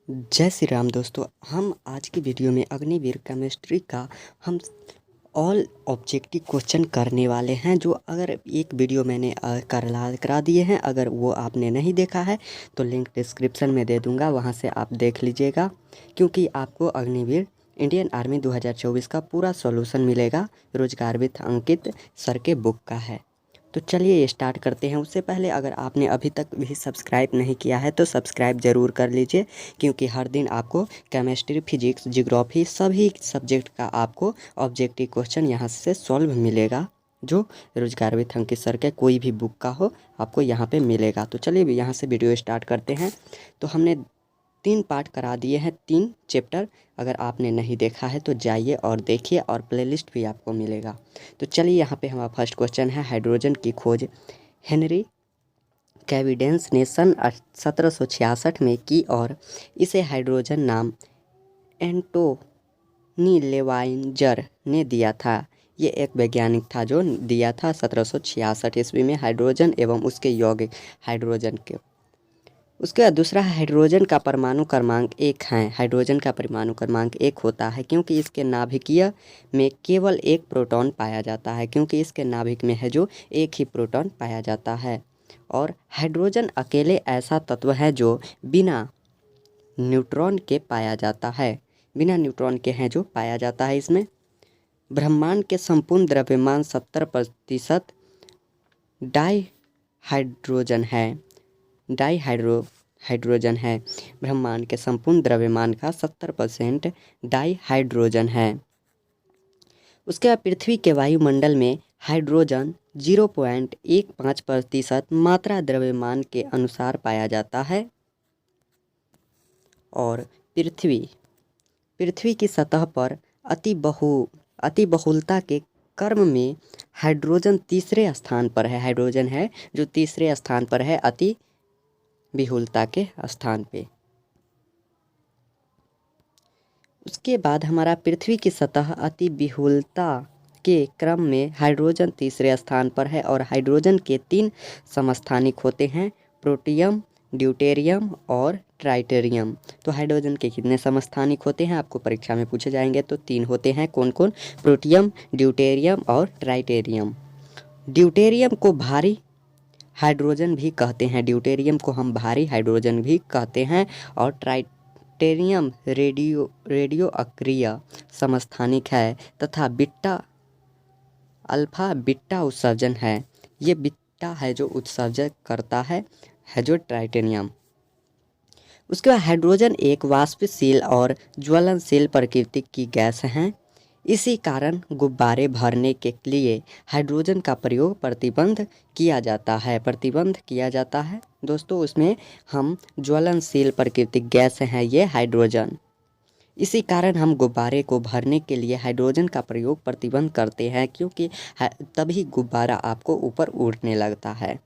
जय श्री राम दोस्तों। हम आज की वीडियो में अग्निवीर केमिस्ट्री का हम ऑल ऑब्जेक्टिव क्वेश्चन करने वाले हैं, जो अगर एक वीडियो मैंने करा दिए हैं। अगर वो आपने नहीं देखा है तो लिंक डिस्क्रिप्शन में दे दूंगा, वहां से आप देख लीजिएगा, क्योंकि आपको अग्निवीर इंडियन आर्मी 2024 का पूरा सॉल्यूशन मिलेगा। रोजगार विद अंकित सर के बुक का है। तो चलिए स्टार्ट करते हैं। उससे पहले अगर आपने अभी तक भी सब्सक्राइब नहीं किया है तो सब्सक्राइब ज़रूर कर लीजिए, क्योंकि हर दिन आपको केमिस्ट्री, फिजिक्स, जियोग्राफी सभी सब्जेक्ट का आपको ऑब्जेक्टिव क्वेश्चन यहाँ से सॉल्व मिलेगा, जो रोजगार विद अंकित सर के कोई भी बुक का हो आपको यहाँ पे मिलेगा। तो चलिए यहाँ से वीडियो स्टार्ट करते हैं। तो हमने 3 पार्ट करा दिए हैं, 3 चैप्टर। अगर आपने नहीं देखा है तो जाइए और देखिए, और प्लेलिस्ट भी आपको मिलेगा। तो चलिए यहाँ पे हमारा फर्स्ट क्वेश्चन है, हाइड्रोजन की खोज हेनरी कैविडेंस ने सन 1766 में की और इसे हाइड्रोजन नाम एंटोनी लेवाइंजर ने दिया था। ये एक वैज्ञानिक था जो दिया था 1766 ईस्वी में हाइड्रोजन एवं उसके यौगिक हाइड्रोजन के। उसके बाद दूसरा है, हाइड्रोजन का परमाणु क्रमांक 1 है। हाइड्रोजन का परमाणु क्रमांक 1 होता है क्योंकि इसके नाभिकीय में केवल एक प्रोटॉन पाया जाता है, क्योंकि इसके नाभिक में है जो एक ही प्रोटॉन पाया जाता है। और हाइड्रोजन अकेले ऐसा तत्व है जो बिना न्यूट्रॉन के पाया जाता है, बिना न्यूट्रॉन के हैं जो पाया जाता है इसमें। ब्रह्मांड के संपूर्ण द्रव्यमान 70% डाई हाइड्रोजन है। हाइड्रोजन है। ब्रह्मांड के संपूर्ण द्रव्यमान का 70% डाई हाइड्रोजन है। उसके बाद पृथ्वी के वायुमंडल में हाइड्रोजन 0.15% मात्रा द्रव्यमान के अनुसार पाया जाता है। और पृथ्वी की सतह पर अति बहुलता के क्रम में हाइड्रोजन तीसरे स्थान पर है। हाइड्रोजन है जो तीसरे स्थान पर है अति विहुलता के स्थान पे। उसके बाद हमारा पृथ्वी की सतह अति विहुलता के क्रम में हाइड्रोजन तीसरे स्थान पर है। और हाइड्रोजन के 3 समस्थानिक होते हैं, प्रोटियम, ड्यूटेरियम और ट्राइटेरियम। तो हाइड्रोजन के कितने समस्थानिक होते हैं आपको परीक्षा में पूछे जाएंगे, तो 3 होते हैं। कौन कौन? प्रोटियम, ड्यूटेरियम और ट्राइटेरियम। ड्यूटेरियम को भारी हाइड्रोजन भी कहते हैं, ड्यूटेरियम को हम भारी हाइड्रोजन भी कहते हैं। और ट्राइटेरियम रेडियो अक्रिय समस्थानिक है तथा अल्फा बीटा उत्सर्जन है। ये बीटा है जो उत्सर्जन करता है जो ट्राइटेरियम। उसके बाद हाइड्रोजन एक वाष्पशील और ज्वलनशील प्रकृति की गैस है। इसी कारण गुब्बारे भरने के लिए हाइड्रोजन का प्रयोग प्रतिबंध किया जाता है दोस्तों। उसमें हम ज्वलनशील प्राकृतिक गैस हैं ये हाइड्रोजन। इसी कारण हम गुब्बारे को भरने के लिए हाइड्रोजन का प्रयोग प्रतिबंध करते हैं, क्योंकि तभी गुब्बारा आपको ऊपर उड़ने लगता है।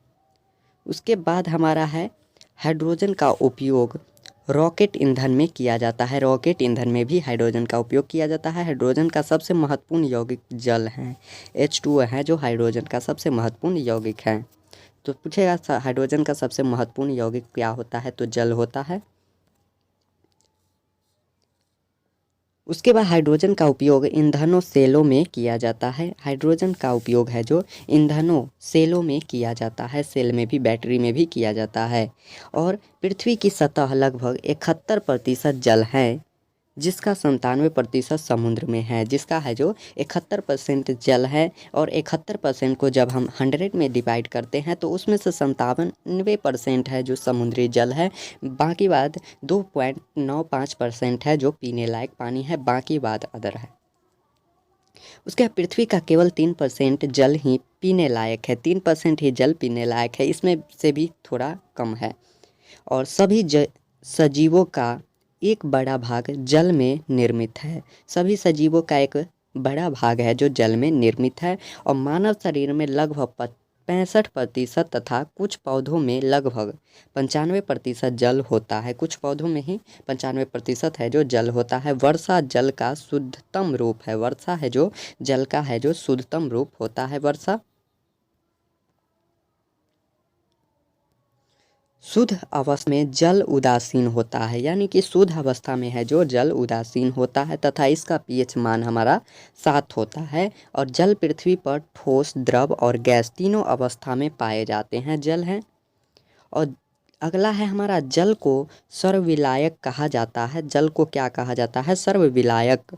उसके बाद हमारा है, हाइड्रोजन का उपयोग रॉकेट ईंधन में किया जाता है। रॉकेट ईंधन में भी हाइड्रोजन का उपयोग किया जाता है। हाइड्रोजन का सबसे महत्वपूर्ण यौगिक जल है, H2O है जो हाइड्रोजन का सबसे महत्वपूर्ण यौगिक है। तो पूछेगा हाइड्रोजन का सबसे महत्वपूर्ण यौगिक क्या होता है, तो जल होता है। उसके बाद हाइड्रोजन का उपयोग ईंधनों सेलों में किया जाता है। हाइड्रोजन का उपयोग है जो ईंधनों सेलों में किया जाता है, सेल में भी, बैटरी में भी किया जाता है। और पृथ्वी की सतह लगभग 71% जल है, जिसका 97% समुद्र में है। जिसका है जो 71% जल है, और 71% को जब हम 100 में डिवाइड करते हैं तो उसमें से 97% है जो समुद्री जल है। बाकी बाद 2.95% है जो पीने लायक पानी है, बाकी बाद अदर है। उसके बाद पृथ्वी का केवल 3% जल ही पीने लायक है, 3% ही जल पीने लायक है, इसमें से भी थोड़ा कम है। और सभी सजीवों का एक बड़ा भाग जल में निर्मित है। सभी सजीवों का एक बड़ा भाग है जो जल में निर्मित है। और मानव शरीर में लगभग 65% तथा कुछ पौधों में लगभग 95% जल होता है। कुछ पौधों में ही 95% है जो जल होता है। वर्षा जल का शुद्धतम रूप है। वर्षा है जो जल का है जो शुद्धतम रूप होता है वर्षा। शुद्ध अवस्था में जल उदासीन होता है, यानी कि शुद्ध अवस्था में है जो जल उदासीन होता है तथा इसका पीएच मान हमारा 7 होता है। और जल पृथ्वी पर ठोस, द्रव और गैस तीनों अवस्था में पाए जाते हैं, जल हैं। और अगला है हमारा, जल को सर्वविलायक कहा जाता है। जल को क्या कहा जाता है? सर्वविलायक,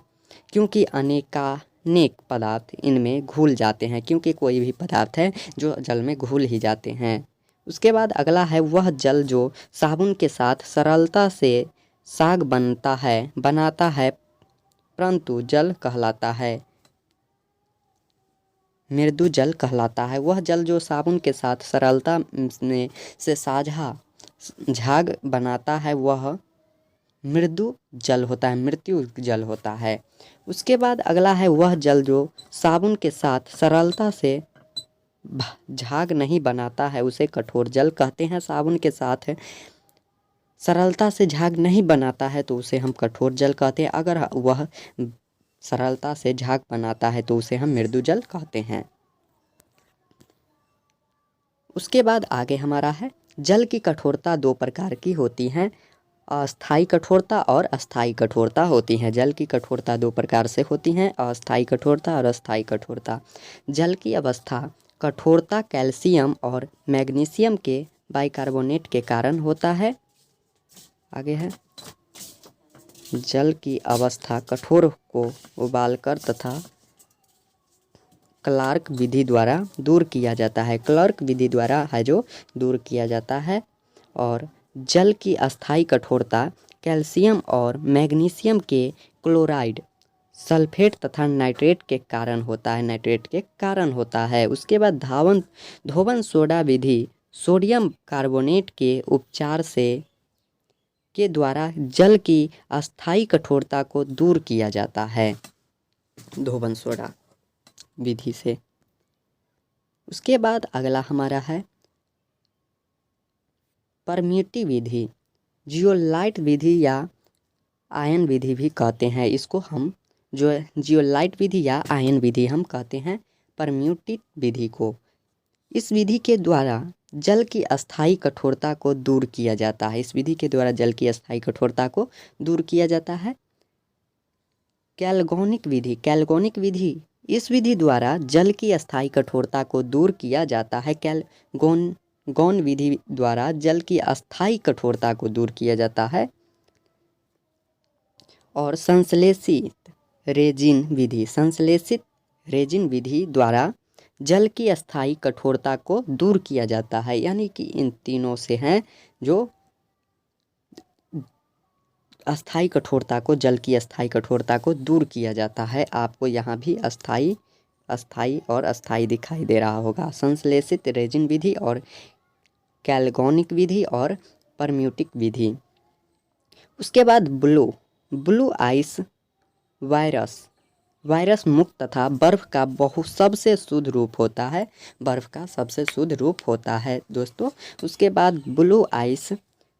क्योंकि अनेक पदार्थ इनमें घुल जाते हैं, क्योंकि कोई भी पदार्थ है जो जल में घुल ही जाते हैं। उसके बाद अगला है, वह जल जो साबुन के साथ सरलता से साग बनाता है परंतु जल कहलाता है, मृदु जल कहलाता है। वह जल जो साबुन के साथ सरलता से साझा झाग बनाता है वह मृदु जल होता है, मृत्यु जल होता है। उसके बाद अगला है, वह जल जो साबुन के साथ सरलता से झाग नहीं बनाता है उसे कठोर जल कहते हैं। साबुन के साथ सरलता से झाग नहीं बनाता है तो उसे हम कठोर जल कहते हैं। अगर वह सरलता से झाग बनाता है तो उसे हम मृदु जल कहते हैं। उसके बाद आगे हमारा है, जल की कठोरता 2 प्रकार की होती हैं, अस्थायी कठोरता और अस्थायी कठोरता होती हैं। जल की कठोरता 2 प्रकार से होती हैं, अस्थायी कठोरता और अस्थायी कठोरता। जल की अवस्था कठोरता कैल्शियम और मैग्नीशियम के बाइकार्बोनेट के कारण होता है। आगे है, जल की अवस्था कठोर को उबालकर तथा क्लार्क विधि द्वारा दूर किया जाता है। क्लार्क विधि द्वारा है जो दूर किया जाता है। और जल की अस्थायी कठोरता कैल्शियम और मैग्नीशियम के क्लोराइड, सल्फेट तथा नाइट्रेट के कारण होता है। उसके बाद धोवन सोडा विधि सोडियम कार्बोनेट के उपचार के द्वारा जल की अस्थायी कठोरता को दूर किया जाता है, धोवन सोडा विधि से। उसके बाद अगला हमारा है परम्यूटिव विधि, जियोलाइट विधि या आयन विधि भी कहते हैं। इसको हम जो जियोलाइट विधि या आयन विधि हम कहते हैं परम्यूटिव विधि को। इस विधि के द्वारा जल की अस्थायी कठोरता को दूर किया जाता है। इस विधि के द्वारा जल की अस्थायी कठोरता को दूर किया जाता है। कैल्गोनिक विधि, इस विधि द्वारा जल की अस्थायी कठोरता को दूर किया जाता है। कैल्गोन विधि द्वारा जल की अस्थायी कठोरता को दूर किया जाता है। और संश्लेषित रेजिन विधि द्वारा जल की अस्थायी कठोरता को दूर किया जाता है। यानी कि इन तीनों से हैं जो अस्थायी कठोरता को, जल की अस्थायी कठोरता को दूर किया जाता है। आपको यहाँ भी अस्थायी और अस्थायी दिखाई दे रहा होगा। संश्लेषित रेजिन विधि और कैल्गोनिक विधि और परम्यूटिक विधि। उसके बाद ब्लू आइस वायरस मुक्त तथा बर्फ का सबसे शुद्ध रूप होता है, बर्फ का सबसे शुद्ध रूप होता है दोस्तों। उसके बाद ब्लू आइस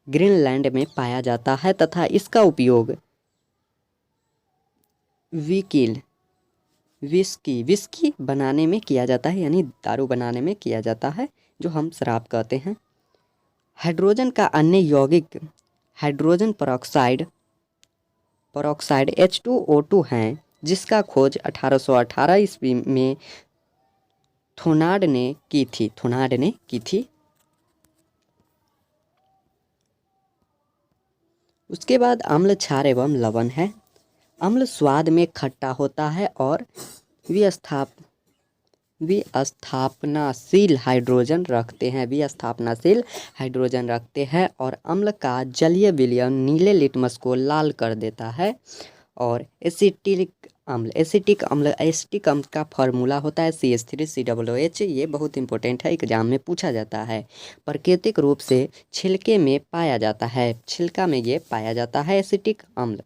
ग्रीनलैंड में पाया जाता है तथा इसका उपयोग विस्की बनाने में किया जाता है, यानी दारू बनाने में किया जाता है, जो हम शराब कहते हैं। हाइड्रोजन का अन्य यौगिक हाइड्रोजन पेरोक्साइड H2O2 हैं, जिसका खोज 1818 ईस्वी में थोनार्ड ने की थी। उसके बाद अम्ल, क्षार एवं लवण है। अम्ल स्वाद में खट्टा होता है और विस्थापनाशील हाइड्रोजन रखते हैं और अम्ल का जलीय विलयन नीले लिटमस को लाल कर देता है। और एसिटिक अम्ल का फार्मूला होता है CH3COOH। ये बहुत इंपॉर्टेंट है, एग्जाम में पूछा जाता है। प्राकृतिक रूप से छिलका में ये पाया जाता है एसिटिक अम्ल।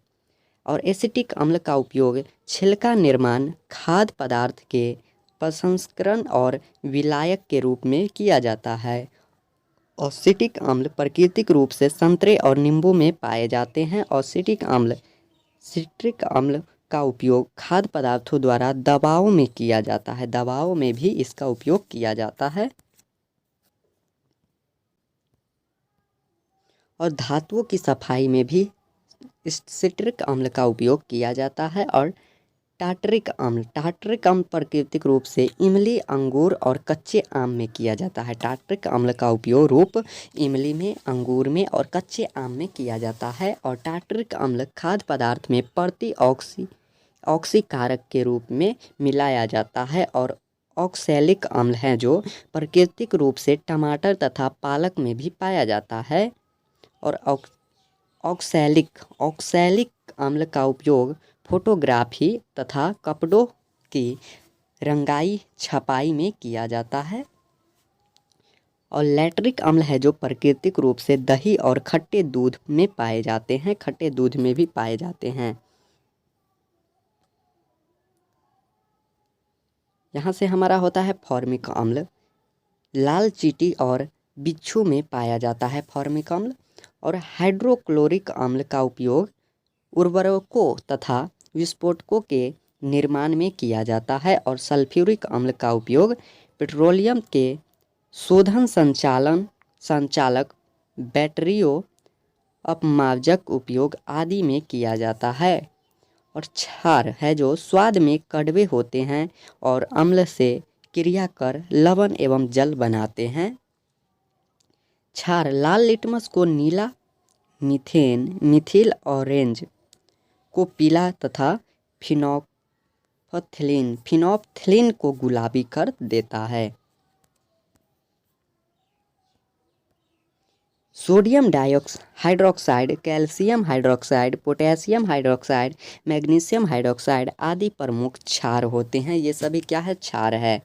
और एसिटिक अम्ल का उपयोग छिलका निर्माण, खाद्य पदार्थ के प्रसंस्करण और विलायक के रूप में किया जाता है। एसिटिक अम्ल प्राकृतिक रूप से संतरे और नींबू में पाए जाते हैं। और सिट्रिक अम्ल का उपयोग खाद्य पदार्थों द्वारा दवाओं में किया जाता है, दवाओं में भी इसका उपयोग किया जाता है। और धातुओं की सफाई में भी सिट्रिक अम्ल का उपयोग किया जाता है। और टार्टरिक अम्ल प्राकृतिक रूप से इमली, अंगूर और कच्चे आम में किया जाता है। टार्टरिक अम्ल का उपयोग रूप इमली में, अंगूर में और कच्चे आम में किया जाता है। और टार्टरिक अम्ल खाद्य पदार्थ में ऑक्सीकारक के रूप में मिलाया जाता है। और ऑक्सैलिक अम्ल है जो प्राकृतिक रूप से टमाटर तथा पालक में भी पाया जाता है। और ऑक्सैलिक अम्ल का उपयोग फोटोग्राफी तथा कपड़ों की रंगाई छपाई में किया जाता है। और लैक्टिक अम्ल है जो प्राकृतिक रूप से दही और खट्टे दूध में पाए जाते हैं, खट्टे दूध में भी पाए जाते हैं। यहाँ से हमारा होता है फॉर्मिक अम्ल, लाल चींटी और बिच्छू में पाया जाता है फॉर्मिक अम्ल। और हाइड्रोक्लोरिक अम्ल का उपयोग उर्वरकों तथा विस्फोटकों के निर्माण में किया जाता है। और सल्फ्यूरिक अम्ल का उपयोग पेट्रोलियम के शोधन संचालक, बैटरियों, अपमार्जक उपयोग आदि में किया जाता है। और क्षार है जो स्वाद में कड़वे होते हैं और अम्ल से क्रिया कर लवण एवं जल बनाते हैं। क्षार लाल लिटमस को नीला, मिथिल ऑरेंज को पीला तथा फिनोप्थलीन को गुलाबी कर देता है। Sodium hydroxide, calcium hydroxide, potassium hydroxide, magnesium hydroxide आदि प्रमुख क्षार होते हैं। ये सभी क्या है? क्षार है।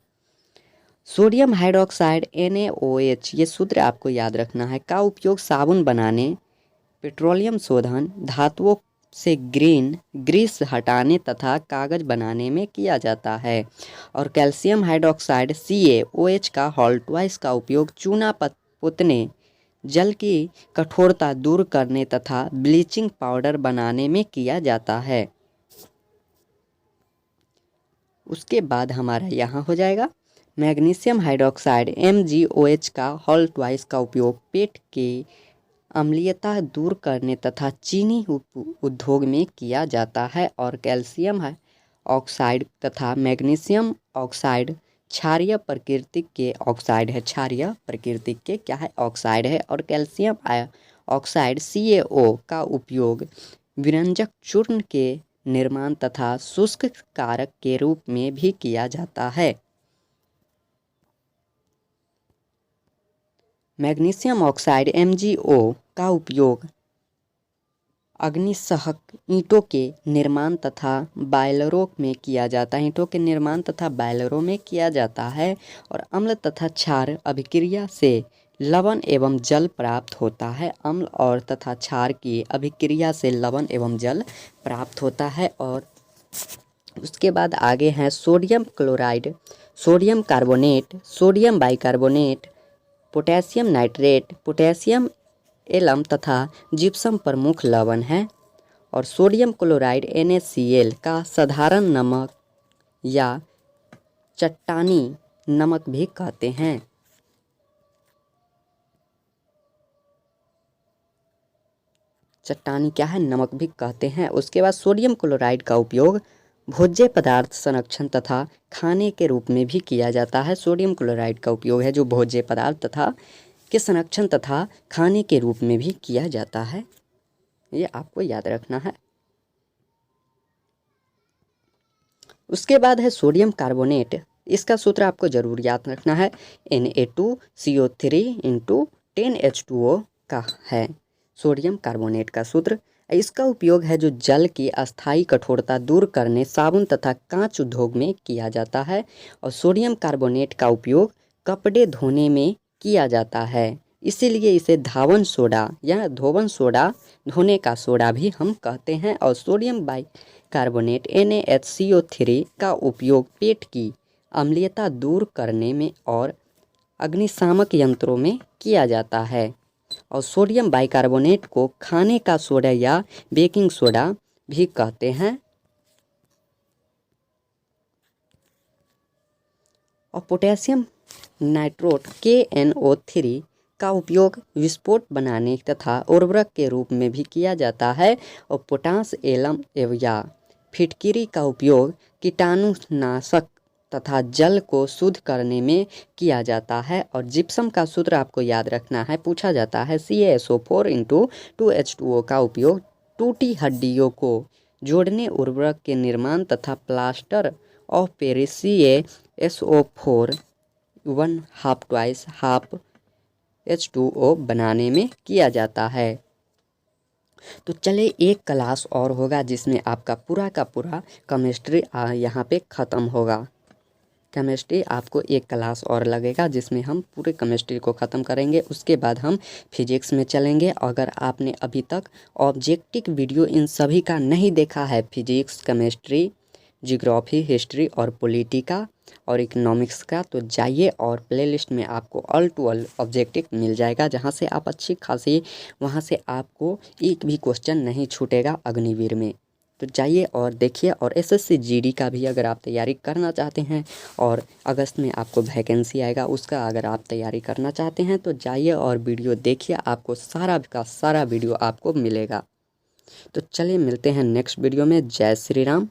सोडियम हाइड्रोक्साइड NaOH, ये सूत्र आपको याद रखना है, का उपयोग साबुन बनाने, पेट्रोलियम शोधन, धातुओं से ग्रीस हटाने तथा कागज बनाने में किया जाता है। और कैल्शियम हाइड्रोक्साइड CaOH का हॉल्टवाइस का उपयोग चूना पोतने, जल की कठोरता दूर करने तथा ब्लीचिंग पाउडर बनाने में किया जाता है। उसके बाद हमारा यहाँ हो जाएगा मैग्नीशियम हाइड्रोक्साइड MgOH का हॉल्टवाइस का उपयोग पेट की अम्लीयता दूर करने तथा चीनी उद्योग में किया जाता है। और कैल्शियम ऑक्साइड तथा मैग्नीशियम ऑक्साइड क्षारीय प्रकृति के ऑक्साइड है, क्षारीय प्रकृति के क्या है? ऑक्साइड है। और कैल्शियम ऑक्साइड CaO का उपयोग विरंजक चूर्ण के निर्माण तथा शुष्क कारक के रूप में भी किया जाता है। मैग्नीशियम ऑक्साइड MgO का उपयोग अग्निसहक ईंटों के निर्माण तथा बॉयलरों में किया जाता है, ईंटों के निर्माण तथा बॉयलरों में किया जाता है। और अम्ल तथा क्षार अभिक्रिया से लवण एवं जल प्राप्त होता है। अम्ल और तथा क्षार की अभिक्रिया से लवण एवं जल प्राप्त होता है। और उसके बाद आगे हैं sodium chloride, sodium carbonate, sodium bicarbonate, potassium nitrate, potassium alum तथा जिप्सम प्रमुख लवण हैं। और सोडियम क्लोराइड NaCl का साधारण नमक या चट्टानी नमक भी कहते हैं। चट्टानी क्या है? नमक भी कहते हैं। उसके बाद सोडियम क्लोराइड का उपयोग भोज्य पदार्थ संरक्षण तथा खाने के रूप में भी किया जाता है। सोडियम क्लोराइड का उपयोग है जो भोज्य पदार्थ तथा के संरक्षण तथा खाने के रूप में भी किया जाता है, ये आपको याद रखना है। उसके बाद है सोडियम कार्बोनेट, इसका सूत्र आपको जरूर याद रखना है, Na2CO3 × 10H2O का है सोडियम कार्बोनेट का सूत्र। इसका उपयोग है जो जल की अस्थायी कठोरता दूर करने, साबुन तथा कांच उद्योग में किया जाता है। और सोडियम कार्बोनेट का उपयोग कपड़े धोने में किया जाता है, इसीलिए इसे धावन सोडा या धोवन सोडा, धोने का सोडा भी हम कहते हैं। और सोडियम बाइकार्बोनेट NaHCO3 का उपयोग पेट की अम्लीयता दूर करने में और अग्निशामक यंत्रों में किया जाता है। और सोडियम बाइकार्बोनेट को खाने का सोडा या बेकिंग सोडा भी कहते हैं। और पोटेशियम नाइट्रोट KNO3 का उपयोग विस्फोट बनाने तथा उर्वरक के रूप में भी किया जाता है। और पोटास एलम या फिटकिरी का उपयोग कीटाणुनाशक तथा जल को शुद्ध करने में किया जाता है। और जिप्सम का सूत्र आपको याद रखना है, पूछा जाता है CaSO4 × 2H2O का उपयोग टूटी हड्डियों को जोड़ने, उर्वरक के निर्माण तथा plaster of Paris CaSO4 1/2 2 half H2O बनाने में किया जाता है। तो चले एक क्लास और होगा जिसमें आपका पूरा का पूरा केमिस्ट्री यहाँ पे ख़त्म होगा। केमिस्ट्री आपको एक क्लास और लगेगा जिसमें हम पूरे केमिस्ट्री को ख़त्म करेंगे। उसके बाद हम फिजिक्स में चलेंगे। अगर आपने अभी तक ऑब्जेक्टिव वीडियो इन सभी का नहीं देखा है, फिजिक्स, केमिस्ट्री, जियोग्राफी, हिस्ट्री और पॉलिटिका और इकोनॉमिक्स का, तो जाइए और प्लेलिस्ट में आपको ऑल टू ऑल ऑब्जेक्टिव मिल जाएगा, जहां से आप अच्छी खासी, वहां से आपको एक भी क्वेश्चन नहीं छूटेगा अग्निवीर में। तो जाइए और देखिए। और SSC GD का भी अगर आप तैयारी करना चाहते हैं और अगस्त में आपको वैकेंसी आएगा, उसका अगर आप तैयारी करना चाहते हैं तो जाइए और वीडियो देखिए, आपको सारा का सारा वीडियो आपको मिलेगा। तो चलिए मिलते हैं नेक्स्ट वीडियो में। जय श्री राम।